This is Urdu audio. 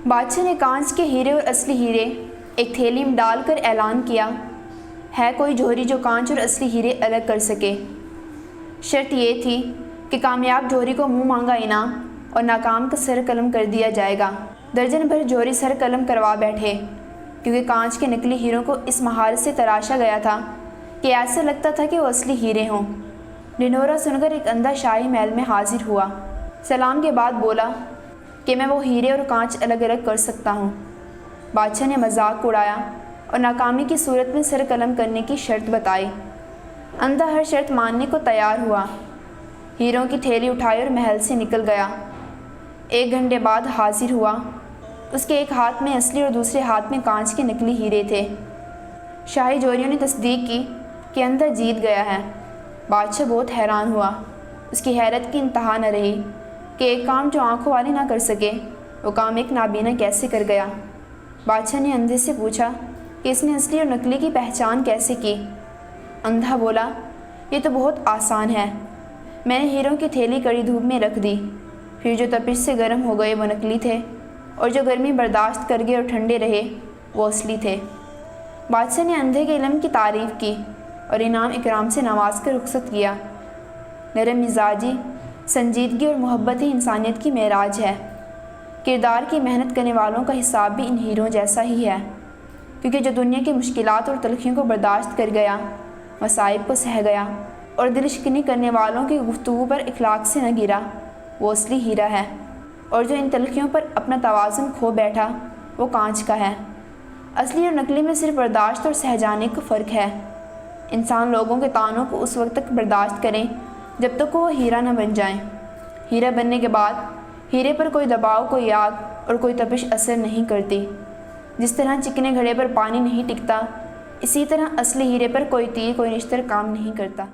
بادشاہ نے کانچ کے ہیرے اور اصلی ہیرے ایک تھیلی میں ڈال کر اعلان کیا، ہے کوئی جوہری جو کانچ اور اصلی ہیرے الگ کر سکے؟ شرط یہ تھی کہ کامیاب جوہری کو منہ مانگا انعام اور ناکام کا سر قلم کر دیا جائے گا۔ درجن بھر جوہری سر قلم کروا بیٹھے، کیونکہ کانچ کے نکلی ہیروں کو اس مہارت سے تراشا گیا تھا کہ ایسا لگتا تھا کہ وہ اصلی ہیرے ہوں۔ ڈھنڈورا سن کر ایک اندھا شاہی محل میں حاضر ہوا، سلام کے بعد بولا کہ میں وہ ہیرے اور کانچ الگ الگ کر سکتا ہوں۔ بادشاہ نے مذاق اڑایا اور ناکامی کی صورت میں سر قلم کرنے کی شرط بتائی۔ اندھا ہر شرط ماننے کو تیار ہوا، ہیروں کی تھیلی اٹھائی اور محل سے نکل گیا۔ 1 گھنٹے بعد حاضر ہوا، اس کے ایک ہاتھ میں اصلی اور دوسرے ہاتھ میں کانچ کے نکلی ہیرے تھے۔ شاہی جوہریوں نے تصدیق کی کہ اندھا جیت گیا ہے۔ بادشاہ بہت حیران ہوا، اس کی حیرت کی انتہا نہ رہی کہ ایک کام جو آنکھوں والے نہ کر سکے وہ کام ایک نابینا کیسے کر گیا۔ بادشاہ نے اندھے سے پوچھا کہ اس نے اصلی اور نکلی کی پہچان کیسے کی؟ اندھا بولا، یہ تو بہت آسان ہے، میں نے ہیروں کی تھیلی کڑی دھوپ میں رکھ دی، پھر جو تپش سے گرم ہو گئے وہ نکلی تھے اور جو گرمی برداشت کر گئے اور ٹھنڈے رہے وہ اصلی تھے۔ بادشاہ نے اندھے کے علم کی تعریف کی اور انعام اکرام سے نواز کر رخصت کیا۔ نرم مزاجی، سنجیدگی اور محبت ہی انسانیت کی معراج ہے۔ کردار کی محنت کرنے والوں کا حساب بھی ان ہیروں جیسا ہی ہے، کیونکہ جو دنیا کی مشکلات اور تلخیوں کو برداشت کر گیا، مصائب کو سہ گیا اور دل شکنی کرنے والوں کی گفتگو پر اخلاق سے نہ گرا، وہ اصلی ہیرا ہے، اور جو ان تلخیوں پر اپنا توازن کھو بیٹھا وہ کانچ کا ہے۔ اصلی اور نکلی میں صرف برداشت اور سہ جانے کا فرق ہے۔ انسان لوگوں کے طعنوں کو اس وقت تک برداشت کریں جب تک وہ ہیرا نہ بن جائیں۔ ہیرا بننے کے بعد ہیرے پر کوئی دباؤ، کوئی آگ اور کوئی تپش اثر نہیں کرتی۔ جس طرح چکنے گھڑے پر پانی نہیں ٹکتا، اسی طرح اصلی ہیرے پر کوئی تیر، کوئی نشتر کام نہیں کرتا۔